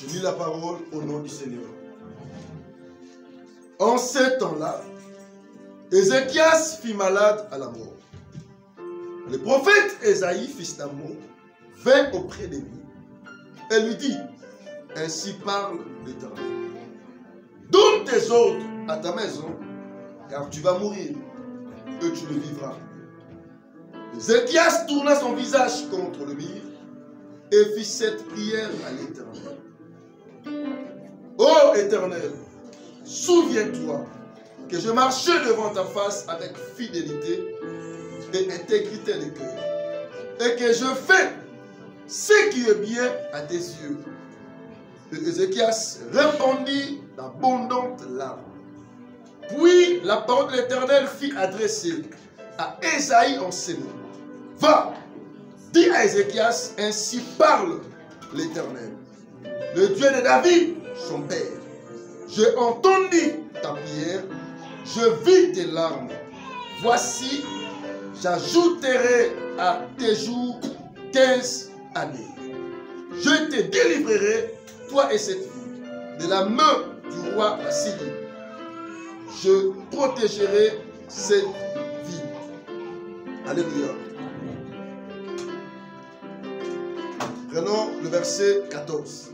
Je lis la parole au nom du Seigneur. En ce temps-là, Ézéchias fut malade à la mort. Le prophète Ésaïe, fils d'Amon, vint auprès de lui et lui dit, ainsi parle l'Éternel. Donne tes ordres à ta maison, car tu vas mourir et tu le vivras. Ézéchias tourna son visage contre le mur et fit cette prière à l'Éternel. Ô Éternel, souviens-toi que je marchais devant ta face avec fidélité et intégrité de cœur, et que je fais ce qui est bien à tes yeux. Et Ézéchias répondit d'abondantes larmes. Puis la parole de l'Éternel fut adressée à Ésaïe en ces mots. Va, dis à Ézéchias, ainsi parle l'Éternel, le Dieu de David, son père. J'ai entendu ta prière, je vis tes larmes. Voici, j'ajouterai à tes jours 15 années. Je te délivrerai, toi et cette fille, de la main du roi Assyrie. Je protégerai cette vie. Alléluia. Prenons le verset 14.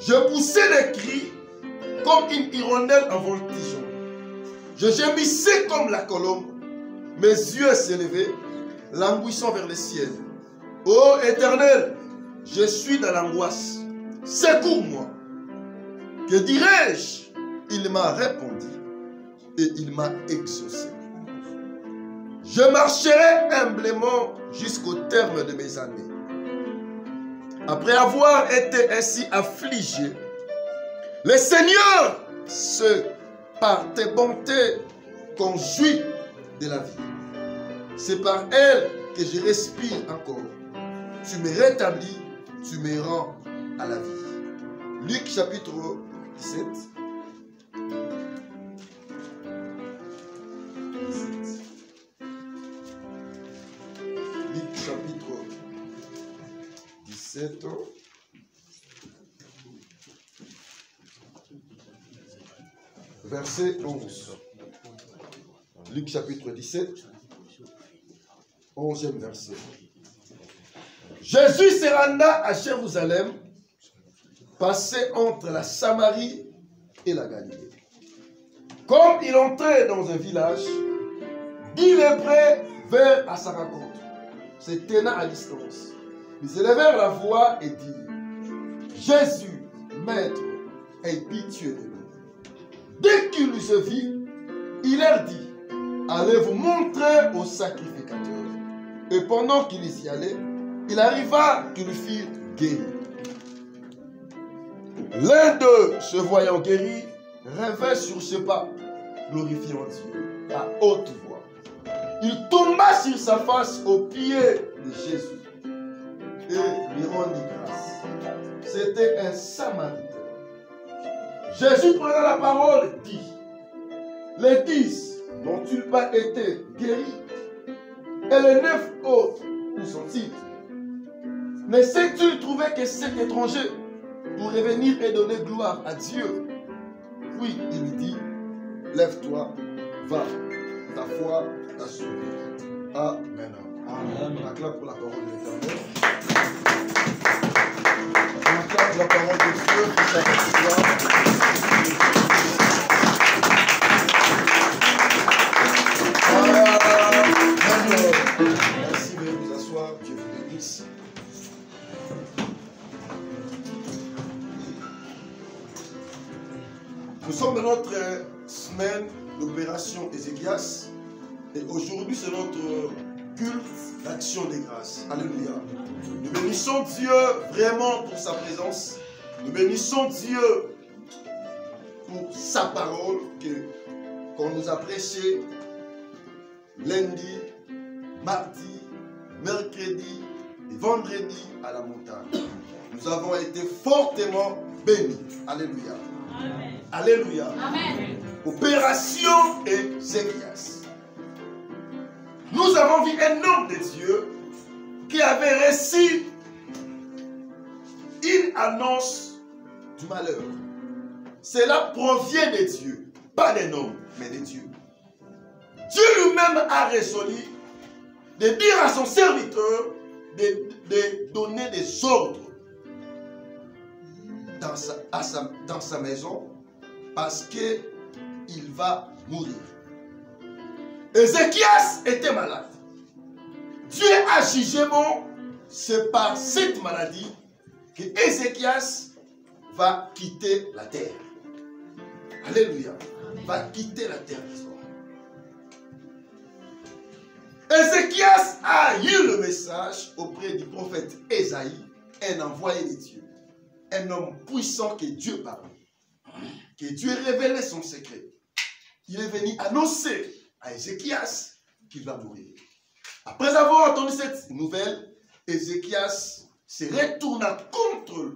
Je poussai les cris comme une hirondelle en voltigeant. Je gémissais comme la colombe. Mes yeux s'élevaient, languissant vers le ciel. Ô Éternel, je suis dans l'angoisse. Secours-moi. Que dirais-je? Il m'a répondu et il m'a exaucé. Je marcherai humblement jusqu'au terme de mes années. Après avoir été ainsi affligé, le Seigneur, par tes bontés, qu'on jouit de la vie. C'est par elle que je respire encore. Tu me rétablis, tu me rends à la vie. Luc chapitre 17. Luc chapitre 17. Verset 11. Luc chapitre 17. 11e verset. Jésus se renda à Jérusalem, passé entre la Samarie et la Galilée. Comme il entrait dans un village, 10 lépreux vinrent à sa rencontre, se tenant à distance. Ils élevèrent la voix et dirent, Jésus, Maître, aie pitié de nous. Dès qu'il se vit, il leur dit, allez vous montrer au sacrificateur. Et pendant qu'ils y allaient, il arriva qu'ils furent guéris. L'un d'eux, se voyant guéri, revint sur ses pas, glorifiant Dieu à haute voix. Il tomba sur sa face aux pieds de Jésus et lui rendit grâce. C'était un Samaritain. Jésus prenant la parole dit, les 10 n'ont-ils pas été guéris? Et les 9 autres, où sont-ils? Ne sais-tu trouver que cet étranger pour revenir et donner gloire à Dieu? Puis il lui dit, lève-toi, va, ta foi t'a sauvé. Amen. Amen. On acclame pour la parole de l'Éternel. On acclame pour la parole de Dieu pour sa victoire. Merci, veuillez vous asseoir. Dieu vous bénisse. Nous sommes dans notre semaine d'opération Ézéchias et aujourd'hui c'est notre culte d'action des grâces. Alléluia. Nous bénissons Dieu vraiment pour sa présence. Nous bénissons Dieu pour sa parole qu'on nous a prêchée lundi, mardi, mercredi et vendredi à la montagne. Nous avons été fortement bénis. Alléluia. Amen. Alléluia. Amen. Opération Ézéchias. Nous avons vu un homme de Dieu qui avait reçu une annonce du malheur. Cela provient de Dieu, pas des hommes, mais de Dieu. Dieu lui-même a résolu de dire à son serviteur de donner des ordres dans sa maison parce qu'il va mourir. Ézéchias était malade. Dieu a jugé bon, c'est par cette maladie que Ézéchias va quitter la terre. Alléluia. Va quitter la terre. Ézéchias a eu le message auprès du prophète Ésaïe, un envoyé de Dieu, un homme puissant que Dieu parlait, que Dieu révélait son secret. Il est venu annoncer à Ézéchias qu'il va mourir. Après avoir entendu cette nouvelle, Ézéchias se retourna contre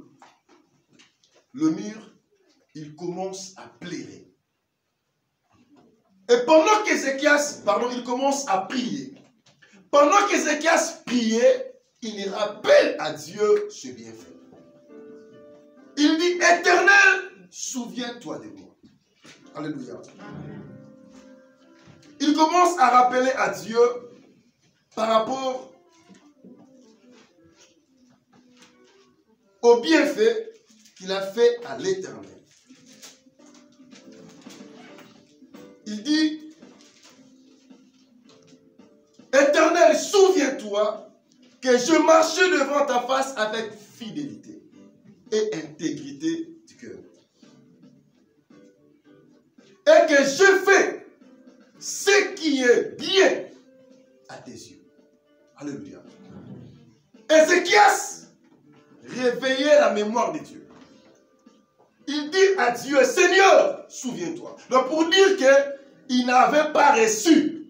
le mur. Il commence à pleurer. Et pendant qu'Ézéchias, il commence à prier. Pendant qu'Ézéchias priait, il rappelle à Dieu ce bienfait. Il dit, Éternel, souviens-toi de moi. Alléluia. Il commence à rappeler à Dieu par rapport au bienfait qu'il a fait à l'Éternel. Il dit, Éternel, souviens-toi que je marchais devant ta face avec fidélité et intégrité du cœur. Et que je fais ce qui est bien à tes yeux. Alléluia. Ézéchias réveillait la mémoire de Dieu. Il dit à Dieu, Seigneur, souviens-toi. Donc pour dire qu'il n'avait pas reçu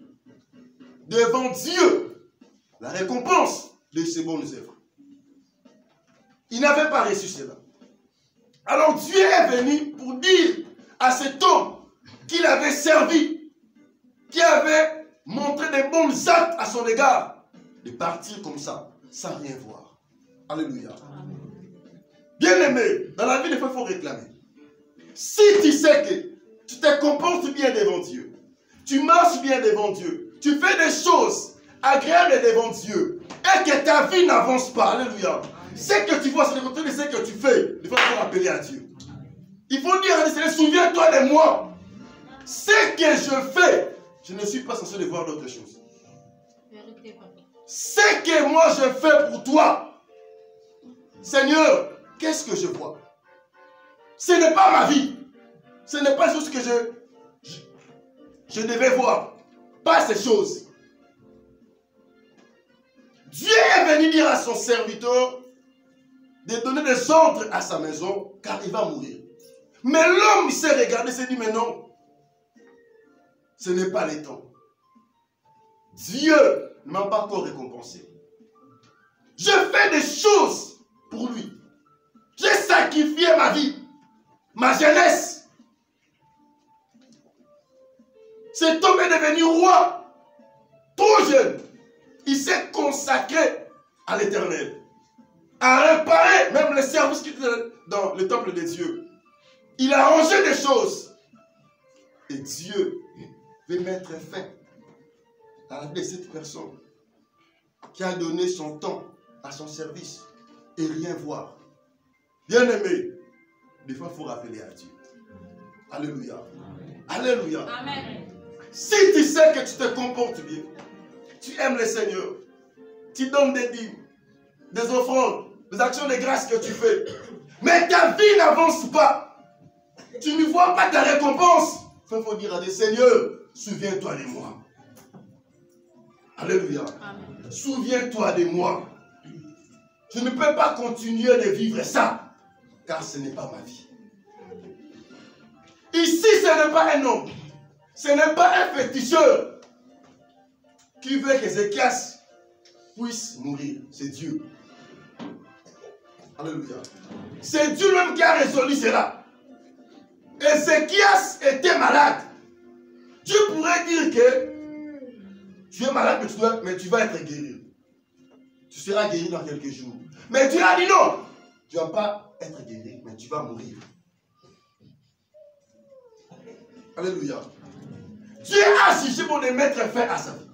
devant Dieu la récompense de ses bonnes œuvres. Il n'avait pas reçu cela. Alors Dieu est venu pour dire à cet homme qu'il avait servi, qui avait montré des bons actes à son égard, de partir comme ça, sans rien voir. Alléluia. Bien-aimé, dans la vie, des fois, il faut réclamer. Si tu sais que tu te comportes bien devant Dieu, tu marches bien devant Dieu, tu fais des choses agréables devant Dieu, et que ta vie n'avance pas, alléluia. Ce que tu vois, c'est le contraire de ce que tu fais. Il faut rappeler à Dieu. Il faut dire à Dieu, souviens-toi de moi. Ce que je fais, je ne suis pas censé de voir d'autres choses. Ce que moi je fais pour toi, Seigneur, qu'est-ce que je vois? Ce n'est pas ma vie. Ce n'est pas juste que je devais voir. Pas ces choses. Dieu est venu dire à son serviteur de donner des ordres à sa maison car il va mourir. Mais l'homme s'est regardé, s'est dit, mais non, ce n'est pas le temps. Dieu ne m'a pas encore récompensé. Je fais des choses pour lui. J'ai sacrifié ma vie, ma jeunesse. Cet homme est devenu roi, trop jeune. Il s'est consacré à l'Éternel, à réparer même les services qui étaient dans le temple de Dieu. Il a rangé des choses. Et Dieu veut mettre fin à la vie de cette personne qui a donné son temps à son service et rien voir. Bien-aimé, des fois, il faut rappeler à Dieu. Alléluia. Amen. Alléluia. Amen. Si tu sais que tu te comportes bien, tu aimes le Seigneur, tu donnes des dîmes, des offrandes, des actions de grâce que tu fais, mais ta vie n'avance pas, tu ne vois pas ta récompense, il faut dire à Dieu, Seigneur, souviens-toi de moi. Alléluia. Amen. Souviens-toi de moi. Je ne peux pas continuer de vivre ça, car ce n'est pas ma vie. Ici, ce n'est pas un homme, ce n'est pas un féticheur qui veut qu'Ézéchias puisse mourir. C'est Dieu. Alléluia. C'est Dieu même qui a résolu cela. Ézéchias était malade. Dieu pourrait dire que tu es malade, mais tu vas être guéri. Tu seras guéri dans quelques jours. Mais Dieu a dit non. Tu ne vas pas être guéri, mais tu vas mourir. Alléluia. Dieu a jugé pour les mettre fin à sa vie.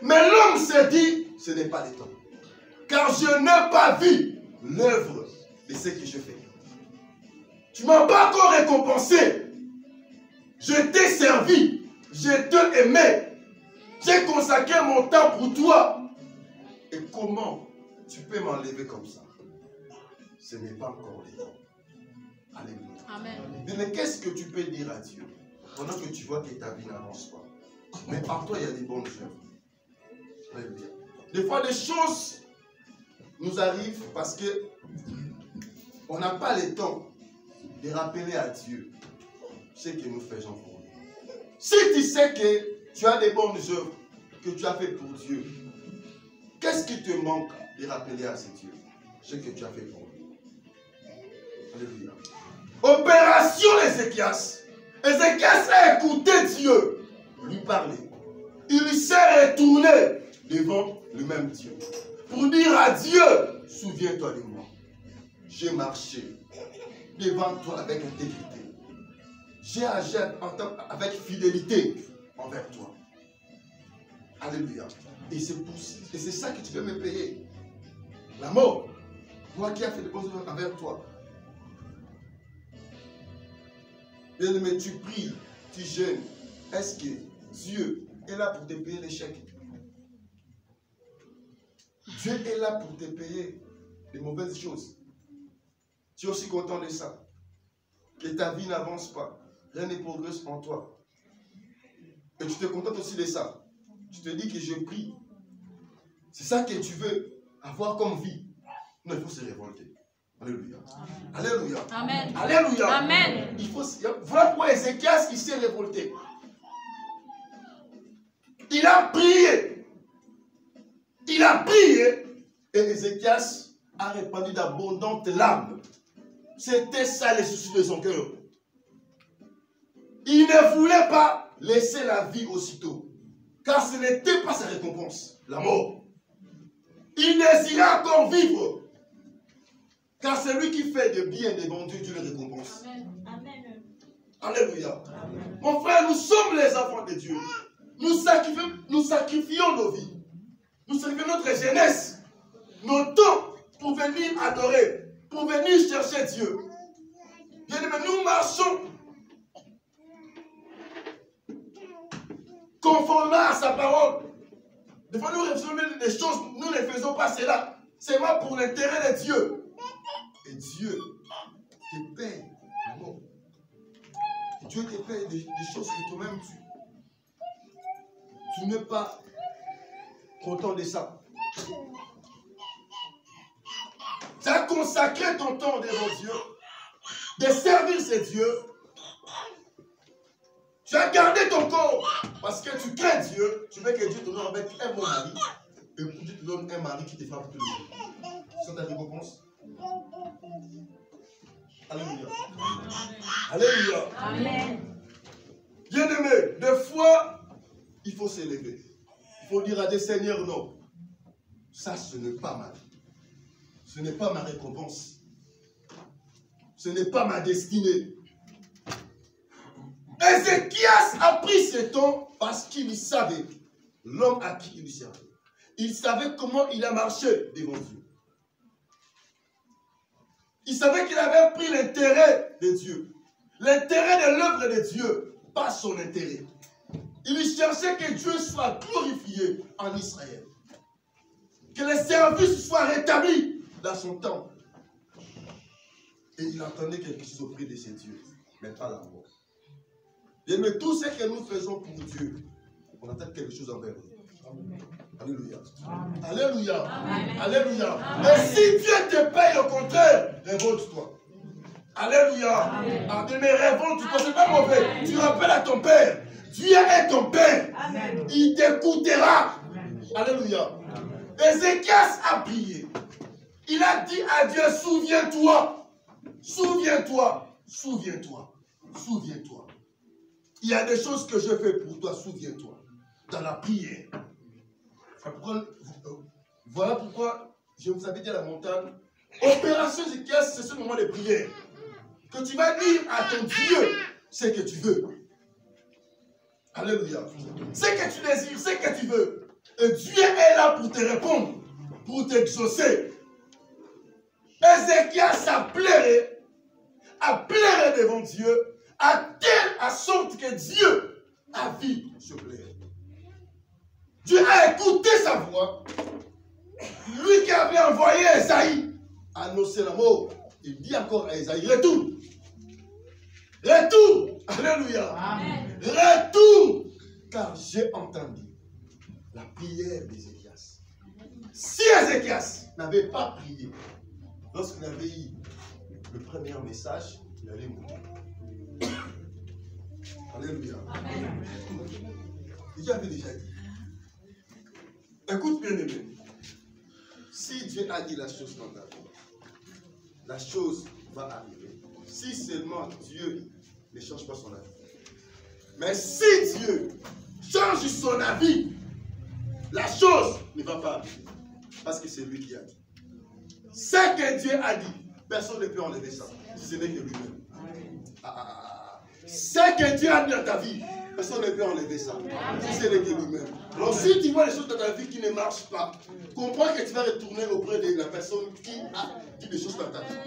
Mais l'homme s'est dit, ce n'est pas le temps. Car je n'ai pas vu l'œuvre de ce que je fais. Tu ne m'as pas encore récompensé. Je t'ai servi. Je t'ai aimé. J'ai consacré mon temps pour toi. Et comment tu peux m'enlever comme ça? Ce n'est pas encore le temps. Alléluia. Amen. Mais qu'est-ce que tu peux dire à Dieu pendant que tu vois que ta vie n'avance pas? Mais par toi, il y a des bonnes œuvres. Alléluia. Des fois, des choses nous arrivent parce que on n'a pas le temps de rappeler à Dieu ce que nous faisons pour lui. Si tu sais que tu as des bonnes œuvres que tu as fait pour Dieu, qu'est-ce qui te manque de rappeler à ce Dieu ce que tu as fait pour lui? Alléluia. Opération Ézéchias. Ézéchias a écouté Dieu lui parler. Il s'est retourné devant le même Dieu pour dire à Dieu, souviens-toi de moi. J'ai marché devant toi avec intégrité. J'ai agi avec fidélité envers toi. Alléluia. Et c'est ça que tu veux me payer. La mort. Moi qui ai fait des bonnes œuvres envers toi. Bien-aimé, tu pries, tu jeûnes. Est-ce que Dieu est là pour te payer l'échec? Dieu est là pour te payer les mauvaises choses. Tu es aussi content de ça. Que ta vie n'avance pas. Rien ne progresse en toi. Et tu te contentes aussi de ça. Tu te dis que je prie. C'est ça que tu veux avoir comme vie. Non, il faut se révolter. Alléluia. Alléluia. Amen. Alléluia. Amen. Voilà pourquoi Ézéchias, il s'est révolté. Il a prié. Il a prié. Et Ézéchias a répandu d'abondantes larmes. C'était ça les soucis de son cœur. Il ne voulait pas laisser la vie aussitôt. Car ce n'était pas sa récompense, la mort. Il désirait encore vivre. Car celui qui fait de bien devant Dieu, Dieu le récompense. Amen. Alléluia. Amen. Mon frère, nous sommes les enfants de Dieu. Nous sacrifions nos vies. Nous sacrifions notre jeunesse, nos temps pour venir adorer, pour venir chercher Dieu. Bien-aimés, nous marchons conformément à sa parole. Des fois, nous réfléchissons des choses, nous ne faisons pas cela. C'est moi pour l'intérêt de Dieu. Et Dieu te paye. Dieu te paye des choses que toi-même tu n'es pas content de ça. Tu as consacré ton temps devant Dieu, de servir ce Dieu. Tu as gardé ton corps parce que tu crains Dieu. Tu veux que Dieu te donne avec un bon mari. Et Dieu te donne un mari qui te frappe tous les jours. C'est ta récompense. Alléluia. Alléluia. Amen. Bien-aimé, des fois, il faut s'élever. Il faut dire à Dieu, Seigneur, non. Ça, ce n'est pas ma vie. Ce n'est pas ma récompense. Ce n'est pas ma destinée. Ézéchias a pris ce temps parce qu'il savait l'homme à qui il servait. Il savait comment il a marché devant Dieu. Il savait qu'il avait pris l'intérêt de Dieu. L'intérêt de l'œuvre de Dieu, pas son intérêt. Il cherchait que Dieu soit glorifié en Israël. Que les services soient rétablis dans son temple. Et il attendait quelque chose auprès de ses dieux, mais pas la mort. Mais tout ce que nous faisons pour Dieu, on attend quelque chose envers lui. Alléluia. Amen. Alléluia. Amen. Alléluia. Amen. Et si Dieu te paye au contraire, révolte-toi. Alléluia. Amen. Mais révolte-toi, c'est pas mauvais. Amen. Tu rappelles à ton Père. Dieu est ton Père. Amen. Il t'écoutera. Alléluia. Ézéchias a prié. Il a dit à Dieu, souviens-toi. Souviens-toi. Souviens-toi. Souviens-toi. Il y a des choses que je fais pour toi, souviens-toi. Dans la prière. Voilà pourquoi je vous avais dit à la montagne, Opération Ézéchias, c'est ce moment de prière. Que tu vas dire à ton Dieu ce que tu veux. Alléluia. Ce que tu désires, ce que tu veux. Et Dieu est là pour te répondre, pour t'exaucer. Ézéchias a pleuré devant Dieu, à sorte que Dieu a vu ce pleurer. Dieu a écouté sa voix. Lui qui avait envoyé Esaïe annoncer la mort, il dit encore à Esaïe, retourne. Retourne. Alléluia. Amen. Retourne. Car j'ai entendu la prière d'Ézéchias. Si Ézéchias n'avait pas prié, lorsqu'il avait eu le premier message, il allait mourir. Alléluia. Amen. Dieu avait déjà dit. Écoute bien aimé. Si Dieu a dit la chose dans ta vie, la chose va arriver. Si seulement Dieu ne change pas son avis. Mais si Dieu change son avis, la chose ne va pas arriver. Parce que c'est lui qui a dit. Ce que Dieu a dit, personne ne peut enlever ça. Ce n'est que lui-même. Ce que Dieu a dit dans ta vie, personne ne peut enlever ça. Ce n'est que lui-même. Alors si tu vois les choses dans ta vie qui ne marchent pas, comprends que tu vas retourner auprès de la personne qui a dit des choses dans ta vie.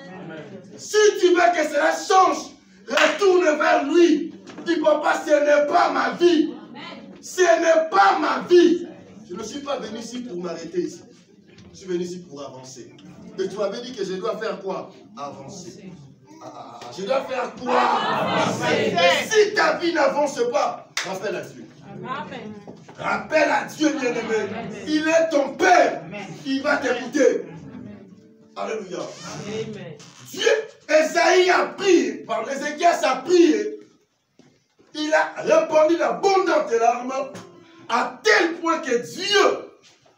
Si tu veux que cela change, retourne vers lui. Dis papa, ce n'est pas ma vie. Ce n'est pas ma vie. Je ne suis pas venu ici pour m'arrêter ici. Je suis venu ici pour avancer. Et tu m'avais dit que je dois faire quoi? Avancer. Je dois faire quoi? Avancer. Et si ta vie n'avance pas, rappelle à Dieu. Amen. Rappelle à Dieu, bien-aimé. Il est ton Père. Il va t'écouter. Alléluia. Amen. Dieu, Esaïe a prié. Par Ézéchias a prié. Il a répandu d'abondantes larmes à tel point que Dieu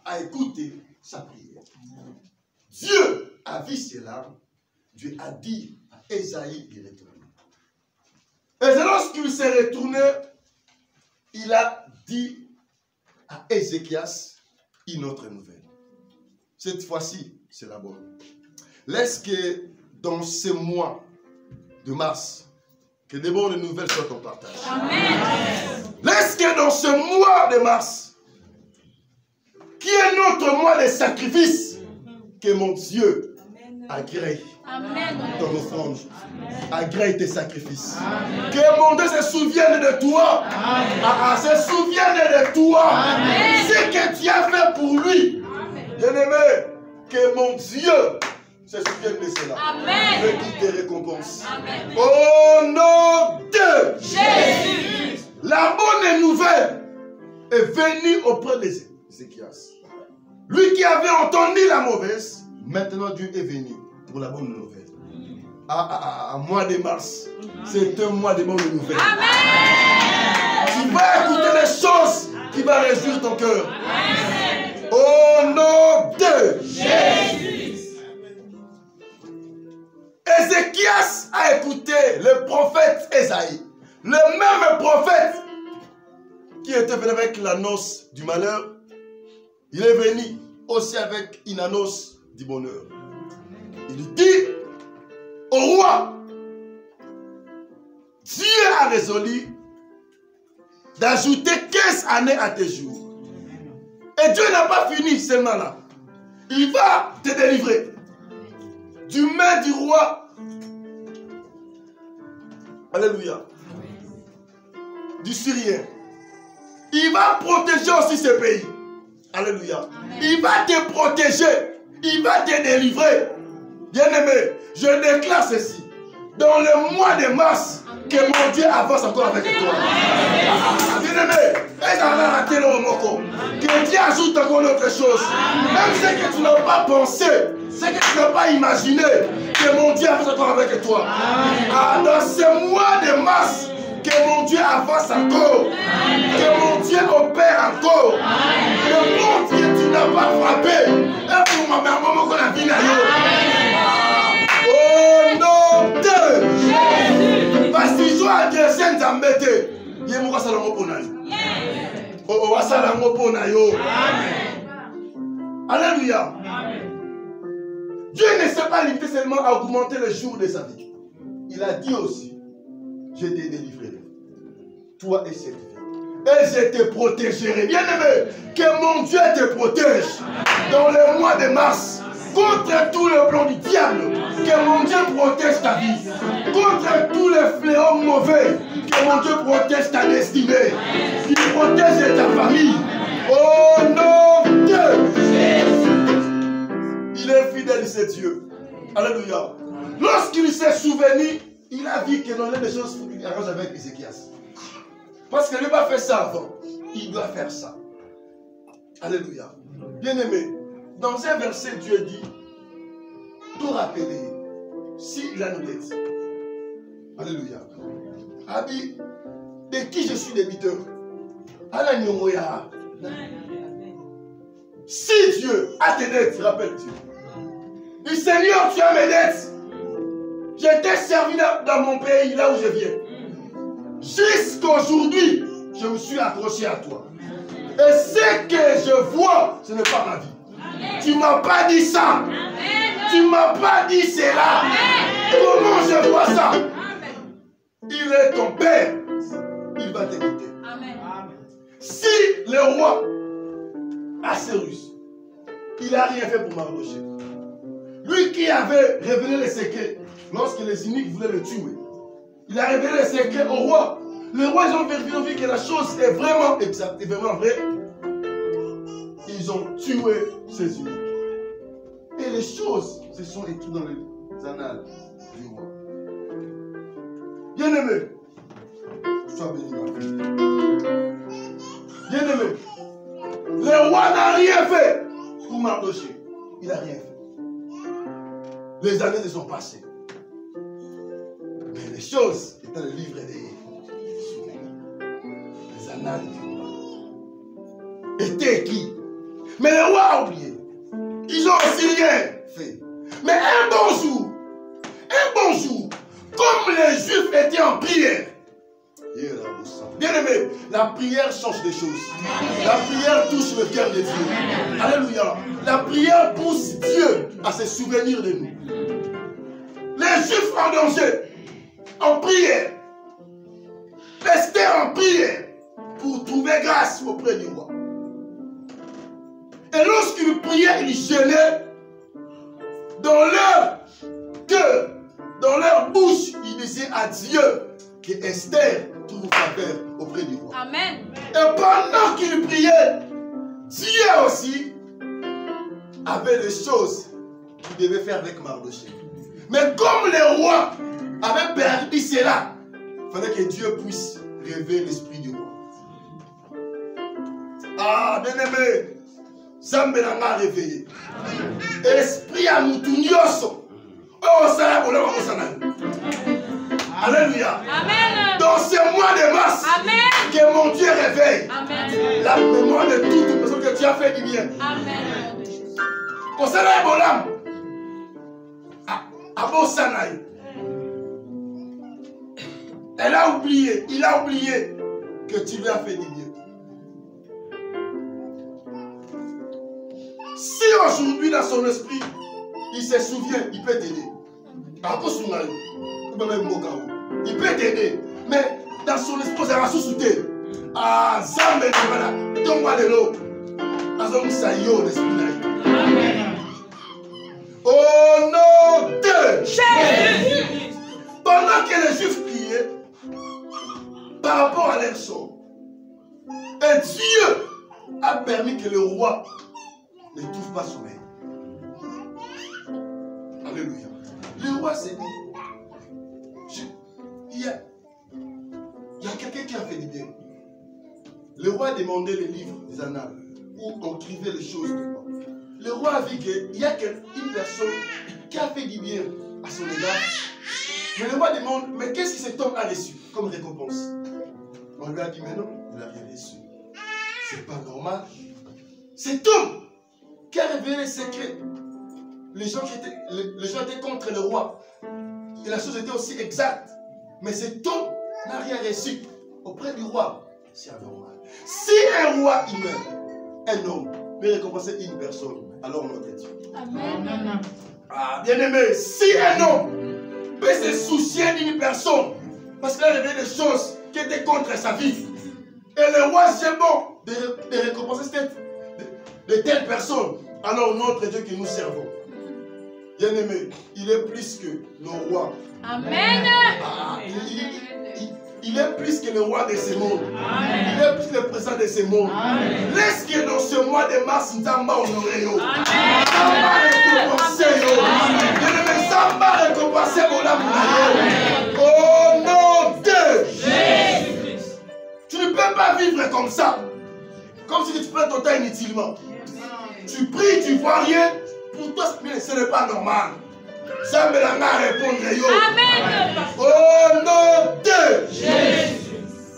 a écouté sa prière. Dieu a vu ses larmes. Dieu a dit à Esaïe de retourner. Et lorsqu'il s'est retourné, il a dit à Ézéchias une autre nouvelle. Cette fois-ci, c'est la bonne. Laisse que dans ce mois de mars, que des bonnes nouvelles soient en partage. Amen. Laisse que dans ce mois de mars, qui est notre mois de sacrifice, que mon Dieu agrée ton offrande, agrée tes sacrifices. Amen. Que mon Dieu se souvienne de toi. Se souvienne de toi. Amen. Ce que tu as fait pour lui. Bien-aimé, que mon Dieu se souvienne de cela. Amen. Et qu'il te récompense. Amen. Au nom de Jésus. La bonne nouvelle est venue auprès d'Ézéchias. Lui qui avait entendu la mauvaise, maintenant Dieu est venu pour la bonne nouvelle. Mois de mars, c'est un mois de bonne nouvelle. Amen. Tu vas écouter les choses qui vont réjouir ton cœur. Amen. Au nom de Jésus. Ézéchias a écouté le prophète Esaïe. Le même prophète qui était venu avec l'annonce du malheur, il est venu aussi avec une annonce du bonheur. Il dit au roi, Dieu a résolu d'ajouter 15 années à tes jours. Et Dieu n'a pas fini seulement là. Il va te délivrer du main du roi. Alléluia. Du Syrien. Il va protéger aussi ce pays. Alléluia. Amen. Il va te protéger. Il va te délivrer. Bien-aimé, je déclare ceci. Dans le mois de mars, que mon Dieu avance encore avec toi. Bien-aimé, que Dieu ajoute encore autre chose. Même ce que tu n'as pas pensé, ce que tu n'as pas imaginé, que mon Dieu avance encore avec toi. Dans ce mois de mars, que mon Dieu avance encore. Que mon Dieu opère encore. Le monde que tu n'as pas frappé. Et pour ma mère, maman, qu'on a vu là. Au nom de Jésus. Parce que je dois adresser un zambete. Il y a mon salon pour nous. Oh, salon pour nous. Alléluia. Dieu ne s'est pas limité seulement à augmenter les jours de sa vie. Il a dit aussi, je te délivrerai, toi et cette vie. Et je te protégerai. Bien-aimé, que mon Dieu te protège dans le mois de mars. Contre tout le plan du diable, que mon Dieu protège ta vie. Contre tous les fléaux mauvais, que mon Dieu protège ta destinée. Qu'il protège ta famille. Au nom de Jésus. Il est fidèle, c'est Dieu. Alléluia. Lorsqu'il s'est souvenu, il a vu que dans les choses qu'il arrange avec Ézéchias. Parce qu'il n'a pas fait ça avant. Il doit faire ça. Alléluia. Bien-aimé, dans un verset, Dieu dit, tout rappeler, s'il a une dette. Alléluia. Abi, de qui je suis débiteur? Si Dieu a tes dettes, rappelle Dieu. Du Seigneur, tu as mes dettes. Je t'ai servi dans mon pays, là où je viens. Jusqu'aujourd'hui, je me suis accroché à toi. Et ce que je vois, ce n'est pas ma vie. Amen. Tu ne m'as pas dit ça. Amen. Tu ne m'as pas dit cela. Amen. Comment je vois ça? Amen. Il est ton père. Il va t'écouter. Si le roi Assyrus, il n'a rien fait pour m'approcher. Lui qui avait révélé les secrets, lorsque les cyniques voulaient le tuer, il a révélé les secrets au roi. Le roi, ils ont vérifié que la chose est vraiment exacte, est vraiment vraie. Ils ont tué ces eunuques. Et les choses se sont écrites dans les annales du roi. Bien-aimé, sois béni. Bien-aimé, le roi n'a rien fait pour Mardochée. Il n'a rien fait. Les années se sont passées. Mais les choses étaient dans le livre des souvenirs. Les annales du roi étaient écrites. Mais le roi a oublié. Ils n'ont aussi rien fait. Mais un bon jour, comme les Juifs étaient en prière, bien aimé, la prière change des choses. La prière touche le cœur de Dieu. Alléluia. La prière pousse Dieu à se souvenir de nous. Les Juifs en danger, en prière, restaient en prière pour trouver grâce auprès du roi. Et lorsqu'ils priaient, ils gênaient dans leur cœur, dans leur bouche, ils disaient à Dieu que Esther trouve faveur auprès du roi. Amen. Et pendant qu'ils priaient, Dieu aussi avait des choses qu'il devait faire avec Mardochée. Mais comme le roi avait perdu cela, il fallait que Dieu puisse révéler l'esprit du roi. Ah, bien-aimé, Zambe n'a réveillé. Esprit à nous tous. Oh, ça Alléluia. Amen. Dans ce mois de mars, amen, que mon Dieu réveille, amen, la mémoire de toute personne que tu as fait du bien. Amen. Concernant Ebolam, Abo Sanaï, elle a oublié, il a oublié que tu lui as fait du bien. Si aujourd'hui dans son esprit, il se souvient, il peut t'aider. Il peut t'aider. Mais dans son esprit, il va sous-souter. Ah, Zambé, donne-moi de l'eau. Azom Sayo, l'esprit. Au nom de Jésus. Pendant que les Juifs priaient, par rapport à leur sort, et Dieu a permis que le roi ne trouve pas sommeil. Alléluia. Le roi s'est dit, il y a quelqu'un qui a fait du bien. Le roi a demandé les livres des annales où on écrivait les choses du roi. Le roi a vu qu'il y a une personne qui a fait du bien à son égard. Mais le roi demande, mais qu'est-ce que cet homme a reçu comme récompense? On lui a dit, mais non, il n'a rien reçu. C'est pas normal. Cet homme qui a révélé les secrets, les gens étaient contre le roi. Et la chose était aussi exacte. Mais cet homme n'a rien reçu auprès du roi. C'est anormal. Si un roi il meurt, un homme, peut récompenser une personne, alors notre Dieu. Amen. Ah, bien-aimé, si un homme peut se soucier d'une personne, parce qu'il a révélé des choses qui étaient contre sa vie, et le roi c'est bon de récompenser de telles personnes, alors notre Dieu que nous servons, bien-aimé, il est plus que le roi. Amen. Ah, il est plus que le roi de ce monde. Il est plus le président de ce monde. Laisse que dans ce mois de mars, nous allons honorer. Nous allons récompenser. Nous allons récompenser mon âme. Au nom de Jésus. Tu ne peux pas vivre comme ça. Comme si tu prends ton temps inutilement. Tu pries, tu ne vois rien. Pour toi, ce n'est pas normal. Ça me l'a répondre. Amen. Au nom de Jésus.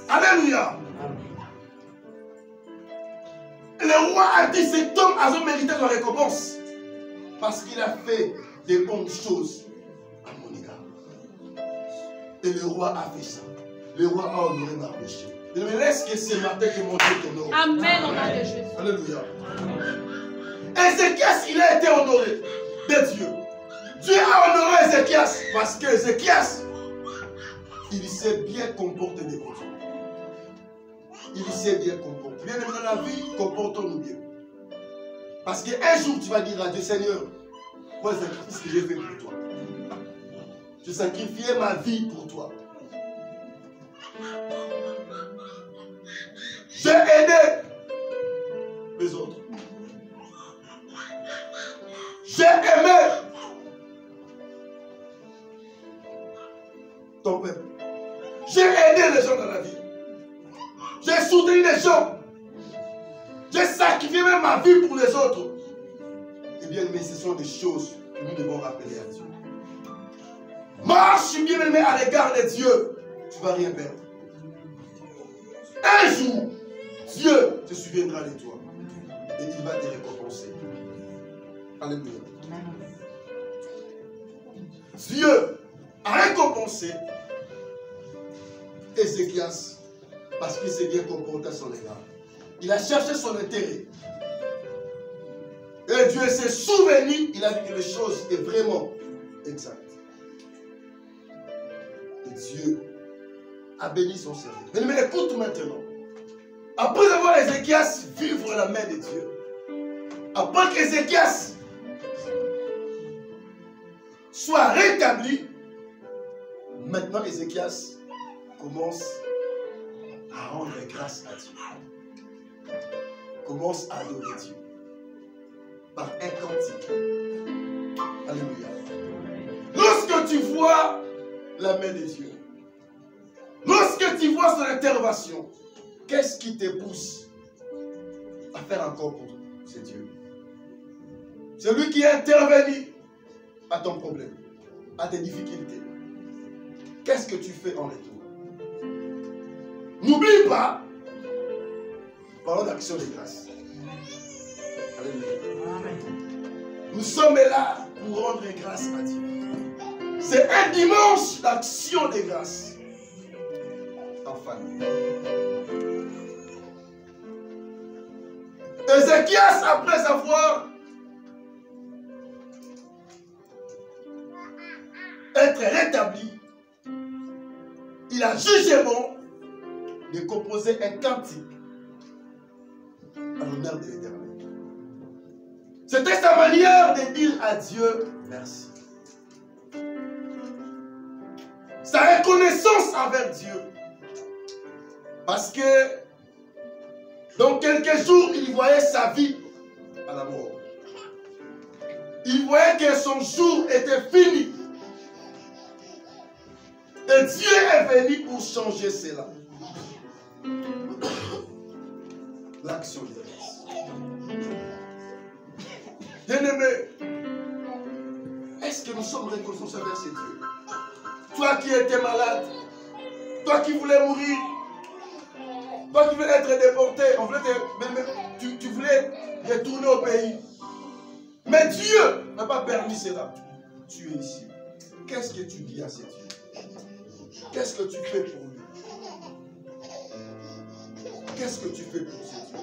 Alléluia. Le roi a dit cet homme a mérité la récompense. Parce qu'il a fait des bonnes choses à mon égard. Et le roi a fait ça. Le roi a honoré Mardochée. Je me laisse que ce matin que mon Dieu t'honore. Amen au nom de Jésus. Alléluia. Ézéchias, il a été honoré de Dieu. Dieu a honoré Ézéchias parce que Ézéchias, il s'est bien comporté devant Dieu. Il s'est bien comporté. Bien aimé dans la vie, comportons-nous bien. Parce qu'un jour, tu vas dire à Dieu, Seigneur, moi, le sacrifice que j'ai fait pour toi. Je sacrifiais ma vie pour toi. J'ai aidé les autres. J'ai aimé ton peuple. J'ai aidé les gens dans la vie. J'ai soutenu les gens. J'ai sacrifié même ma vie pour les autres. Eh bien, mais ce sont des choses que nous devons rappeler à Dieu. Marche bien aimé à l'égard de Dieu. Tu ne vas rien perdre. Un jour, Dieu se souviendra de toi. Et il va te récompenser. Alléluia. Dieu a récompensé Ézéchias parce qu'il s'est bien comporté à son égard. Il a cherché son intérêt. Et Dieu s'est souvenu, il a dit que les choses étaient vraiment exactes. Et Dieu a béni son serviteur. Mais écoute maintenant. Après avoir Ézéchias vivre la main de Dieu, après qu'Ézéchias soit rétabli, maintenant Ézéchias commence à rendre grâce à Dieu. Commence à adorer Dieu par un cantique. Alléluia. Lorsque tu vois la main de Dieu, lorsque tu vois son intervention, qu'est-ce qui te pousse à faire encore pour ce Dieu? C'est lui qui est intervenu à ton problème, à tes difficultés. Qu'est-ce que tu fais en retour? N'oublie pas, parlons d'action de grâce. Alléluia. Nous sommes là pour rendre grâce à Dieu. C'est un dimanche d'action de grâce en famille. Ézéchias, après avoir être rétabli, il a jugé bon de composer un cantique à l'honneur de l'Éternel. C'était sa manière de dire à Dieu merci. Sa reconnaissance envers Dieu. Parce que dans quelques jours, il voyait sa vie à la mort. Il voyait que son jour était fini. Et Dieu est venu pour changer cela. L'action de grâce. Bien-aimé, est-ce que nous sommes reconnaissants envers ce Dieu? Toi qui étais malade, toi qui voulais mourir, toi qui voulais être déporté, tu voulais retourner au pays. Mais Dieu n'a pas permis cela. Tu es ici. Qu'est-ce que tu dis à ce Dieu? Qu'est-ce que tu fais pour lui? Qu'est-ce que tu fais pour ce Dieu?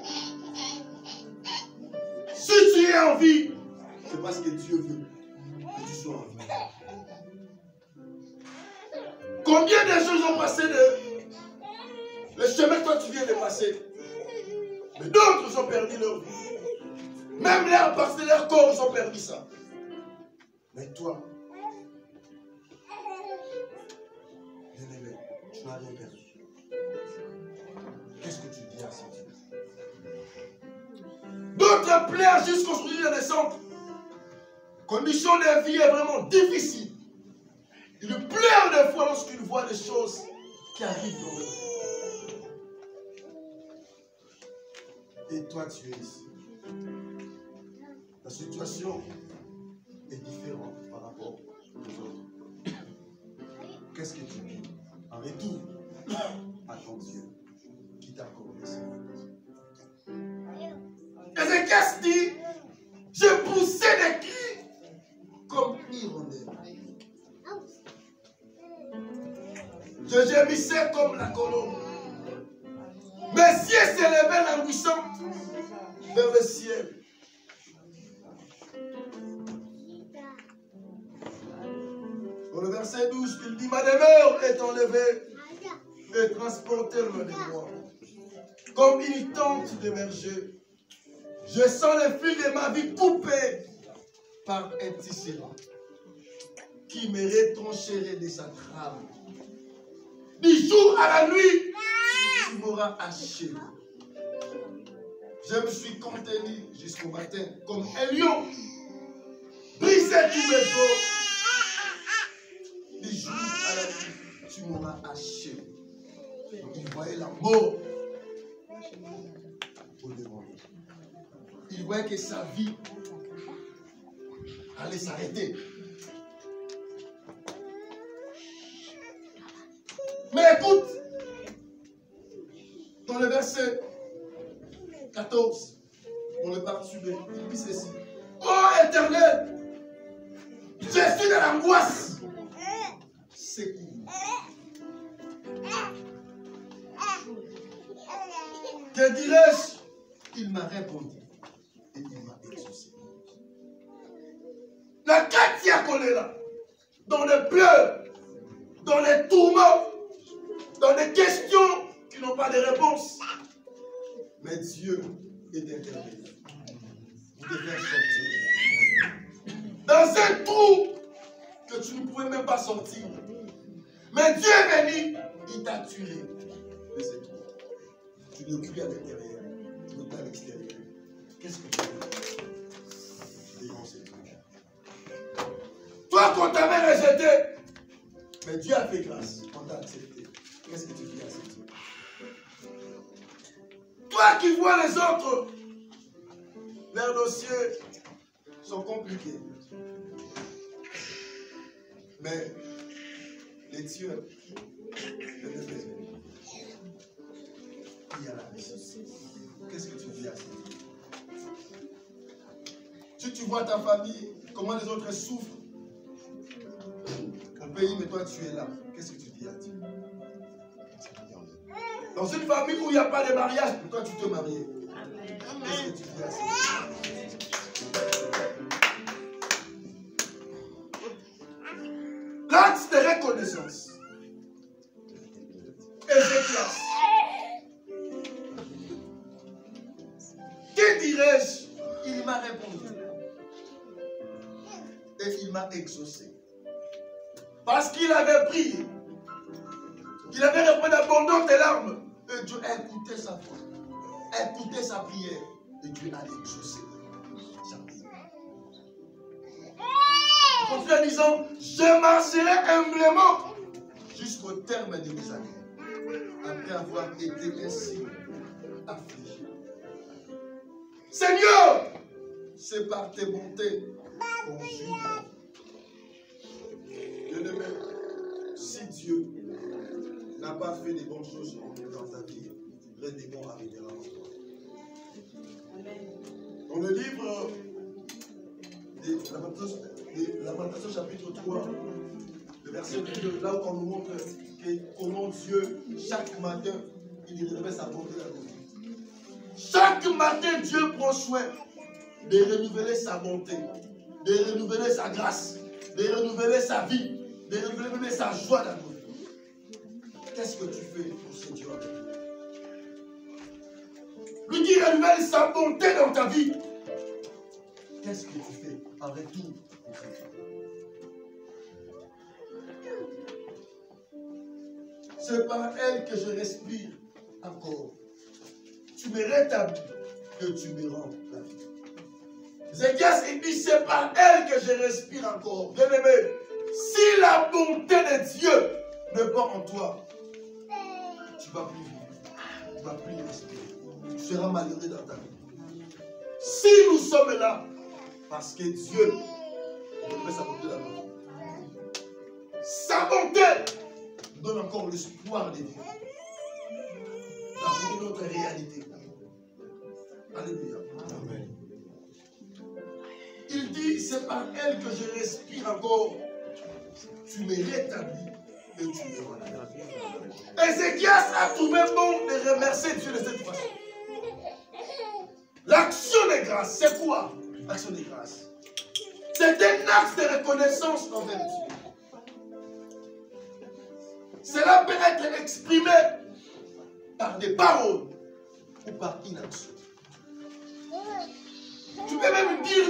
es en vie, c'est parce que Dieu veut que tu sois en vie. Combien de choses ont passé le chemin que toi tu viens de passer? Mais d'autres ont perdu leur vie. Même leurs partenaires corps, ils ont perdu ça. Mais toi, bien-aimé, tu n'as rien perdu. Qu'est-ce que tu dis à ce Dieu? D'autres plairent juste construire des centres. Condition de vie est vraiment difficile. Ils pleurent des fois lorsqu'ils voient des choses qui arrivent dans leur vie. Et toi, tu es ici. La situation est différente par rapport aux autres. Qu'est-ce que tu dis en retour à ton Dieu qui t'a accordé ça? Ézéchias dit, je poussais des cris comme hirondelle. Je gémissais comme la colombe. Mes yeux s'élevaient languissants vers le ciel. Dans le verset 12, il dit, ma demeure est enlevée et transportée loin de moi. Comme une tente de berger. Je sens le fil de ma vie coupé par un tisserand qui me retrancherait de sa trame. Du jour à la nuit, tu m'auras haché. Je me suis contenu jusqu'au matin comme un lion. Brisé tous mes os. Du jour à la nuit, tu m'auras haché. Il voyait la mort au devant. Il voyait que sa vie allait s'arrêter. Mais écoute, dans le verset 14, on le partie B, il dit ceci. Oh Éternel, je suis dans l'angoisse. Secours. Que dirais-je? Il m'a répondu et il m'a exaucé. La Katia Kolela, dans les pleurs, dans les tourments, dans des questions qui n'ont pas de réponse. Mais Dieu est intervenu. Vous devez sortir. Dans un trou que tu ne pouvais même pas sortir. Mais Dieu est venu, il t'a tué de ce trou. Tu n'es plus à l'intérieur, tu n'es pas à l'extérieur. Qu'est-ce que tu veux? Devant ce trou. Toi qu'on t'avait rejeté, mais Dieu a fait grâce, on t'a accepté. Qu'est-ce que tu dis à ce Dieu? Toi qui vois les autres, leurs dossiers sont compliqués. Mais les dieux, il y a la vie. Qu'est-ce que tu dis à ce Dieu? Tu vois ta famille, comment les autres souffrent au pays, mais toi tu es là. Qu'est-ce que tu dis à Dieu? Dans une famille où il n'y a pas de mariage, toi tu te maries. Qu'est-ce que tu dis à ça? L'acte de reconnaissance. Ézéchias. Que dirais-je? Il m'a répondu. Et il m'a exaucé. Parce qu'il avait prié. Il avait répondu d'abondantes larmes. Et Dieu a écouté sa voix, a écouté sa prière. Et Dieu a exaucé sa prière. Il continue en disant, je marcherai humblement jusqu'au terme de mes années. Après avoir été ainsi affligé. Seigneur, c'est par tes bontés qu'on juge. Bien-aimé, si Dieu n'a pas fait des bonnes choses dans ta vie, rien de bon arrivera en toi. Dans le livre de Lamentation chapitre 3, le verset 2, là où on nous montre comment Dieu, chaque matin, il révèle sa bonté à nous. Chaque matin, Dieu prend soin de renouveler sa bonté, de renouveler sa grâce, de renouveler sa vie, de renouveler sa joie dans nos vies. Qu'est-ce que tu fais pour ce Dieu? Lui qui renouvelle sa bonté dans ta vie. Qu'est-ce que tu fais en retour pour Dieu? C'est par elle que je respire encore. Tu me rétablis que tu me rends la vie. Ézéchias, il dit, c'est par elle que je respire encore. Bien-aimé, si la bonté de Dieu n'est pas en toi, tu ne vas plus vivre. Tu ne vas plus respirer. Tu seras malheureux dans ta vie. Si nous sommes là, parce que Dieu fait sa bonté dans notre vie. Sa bonté nous donne encore l'espoir de Dieu. Dans notre réalité. Alléluia. Amen. Il dit, c'est par elle que je respire encore. Tu me rétablis et tu me rends la grâce. Ézéchias a trouvé bon de remercier Dieu de cette façon. L'action de grâce, c'est quoi? L'action de grâce. C'est un acte de reconnaissance envers Dieu. Cela peut être exprimé par des paroles ou par inaction. Tu peux même dire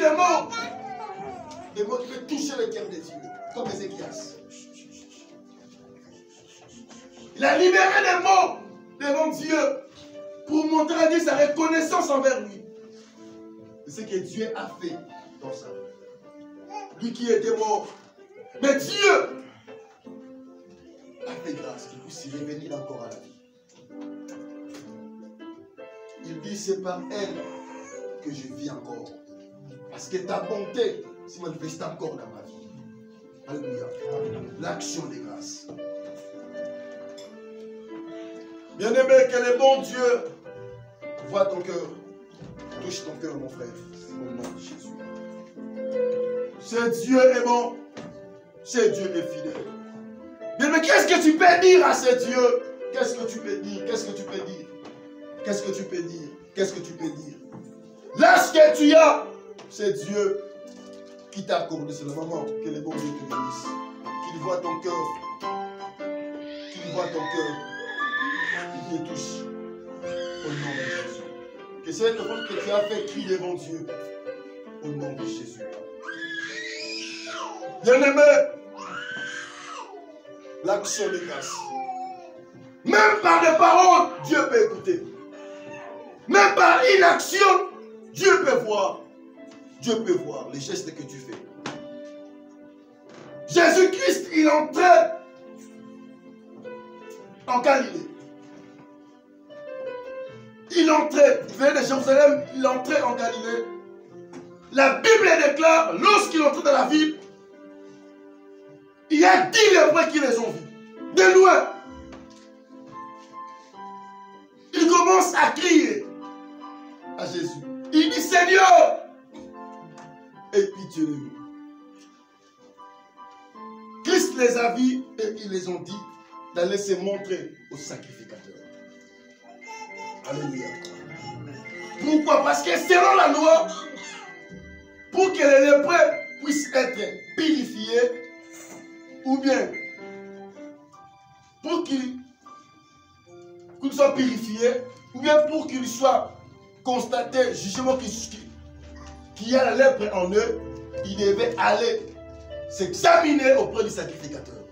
des mots qui peuvent toucher le cœur de Dieu, comme Ézéchias. Il a libéré des mots devant Dieu pour montrer à Dieu sa reconnaissance envers lui. C'est ce que Dieu a fait dans sa vie. Lui qui était mort. Mais Dieu a fait grâce, du coup, s'il est venu encore à la vie. Il dit, c'est par elle que je vis encore. Parce que ta bonté se manifeste encore dans ma vie. Alléluia. L'action des grâces. Bien-aimé, que le bon Dieu voit ton cœur. Touche ton cœur, mon frère. Au nom de Jésus. Ce Dieu est bon. Ce Dieu est fidèle. Mais qu'est-ce que tu peux dire à ce Dieu? Qu'est-ce que tu peux dire? Qu'est-ce que tu peux dire? Qu'est-ce que tu peux dire? Qu'est-ce que tu peux dire? Là, ce que tu as, c'est Dieu qui t'a accordé. C'est le moment que le bon Dieu te bénisse. Qu'il voit ton cœur. Qu'il voit ton cœur. Qu'il te touche. Au nom de Jésus. Que cette offrande que tu as fait crie devant Dieu. Au nom de Jésus. Bien-aimé, l'action de grâce. Même par des paroles, Dieu peut écouter. Même par inaction, Dieu peut voir. Dieu peut voir les gestes que tu fais. Jésus-Christ, il entrait en Galilée. Il entrait, il venait de Jérusalem, il entrait en Galilée. La Bible déclare, lorsqu'il entrait dans la ville, il y a 10 lépreux qui les ont vus. De loin. Il commence à crier à Jésus. Il dit, Seigneur, aie pitié de nous. Christ les a vus et ils les ont dit d'aller se montrer au sacrificateur. Alléluia. Pourquoi? Parce que selon la loi, pour que les lépreux puissent être purifiés, ou bien pour qu'ils soient purifiés, ou bien pour qu'ils soient constatés justement qu'il y a la lèpre en eux, ils devaient aller s'examiner auprès du sacrificateur.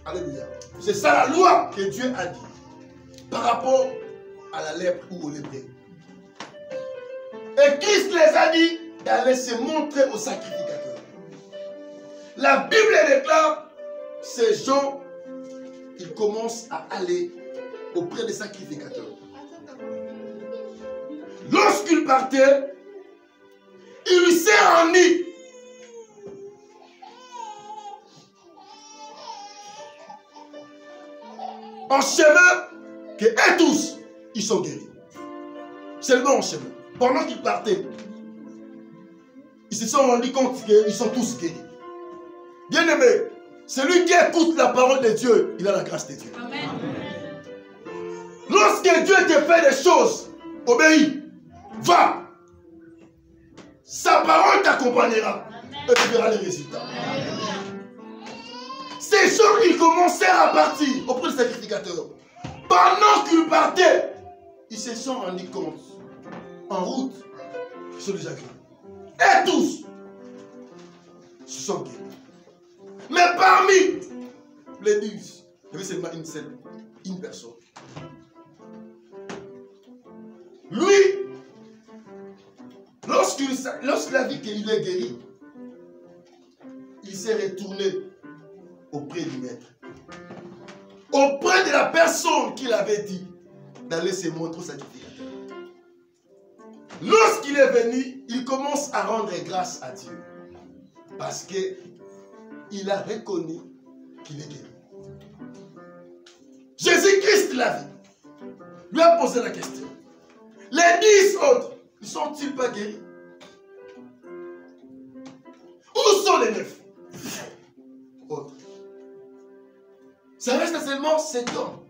Alléluia. C'est ça la loi que Dieu a dit par rapport à la lèpre ou au lépreux. Et Christ les a dit d'aller se montrer au sacrificateur. La Bible déclare, ces gens, ils commencent à aller auprès des sacrificateurs. Lorsqu'il partait, il lui s'est rendu. En chemin, que eux tous, ils sont guéris. Seulement en chemin. Pendant qu'ils partaient, ils se sont rendus compte qu'ils sont tous guéris. Bien-aimé, celui qui écoute la parole de Dieu, il a la grâce de Dieu. Amen. Lorsque Dieu te fait des choses, obéis, va. sa parole t'accompagnera. Et tu verras les résultats. Ces gens, ils commencèrent à partir auprès du sacrificateur. Pendant qu'ils partaient, ils se sont rendus compte, en route, ils sont déjà guéris. Et tous se sont guéris. Mais parmi les 12, il y avait seulement une personne. Lui, lorsqu'il a vu qu'il est guéri, il s'est retourné auprès du maître. Auprès de la personne qu'il avait dit d'aller se montrer au sacrificateur. Lorsqu'il est venu, il commence à rendre grâce à Dieu. Parce qu'il a reconnu qu'il est guéri. Jésus-Christ l'a vu. Lui a posé la question. Les 10 autres, ne sont-ils pas guéris? Où sont les 9 autres? Ça reste seulement cet homme,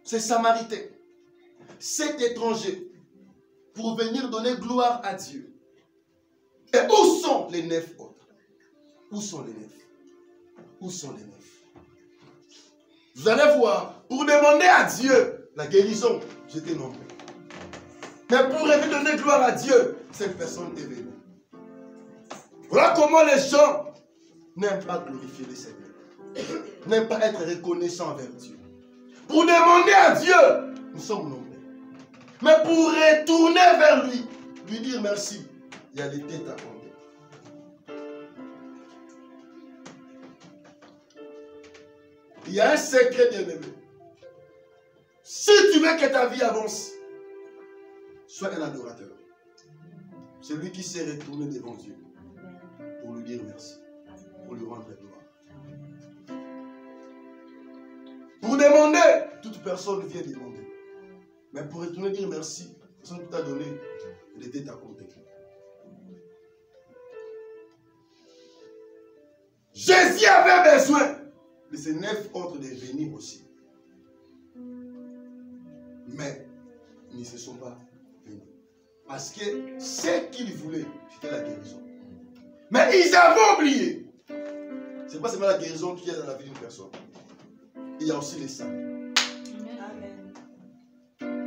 ces Samaritains, cet étranger, pour venir donner gloire à Dieu. Et où sont les 9 autres? Où sont les 9? Où sont les 9? Vous allez voir, pour demander à Dieu la guérison, j'étais nombreux. Mais pour venir donner gloire à Dieu, cette personne est venue. Voilà comment les gens n'aiment pas glorifier le Seigneur. N'aiment pas être reconnaissants envers Dieu. Pour demander à Dieu, nous sommes nombreux. Mais pour retourner vers lui dire merci, il y a des têtes à compter. Il y a un secret bien aimé. Si tu veux que ta vie avance, sois un adorateur. Celui qui s'est retourné devant Dieu pour lui dire merci, pour lui rendre la gloire. Pour demander, toute personne vient demander. Mais pour retourner dire merci, personne qui t'a donné, il était à compter. Jésus avait besoin de ces 9 autres de venir aussi. Mais ils ne se sont pas venus. Parce que ce qu'ils voulaient, c'était la guérison. Mais ils avaient oublié. Ce n'est pas seulement la guérison qui est dans la vie d'une personne. Il y a aussi les saints.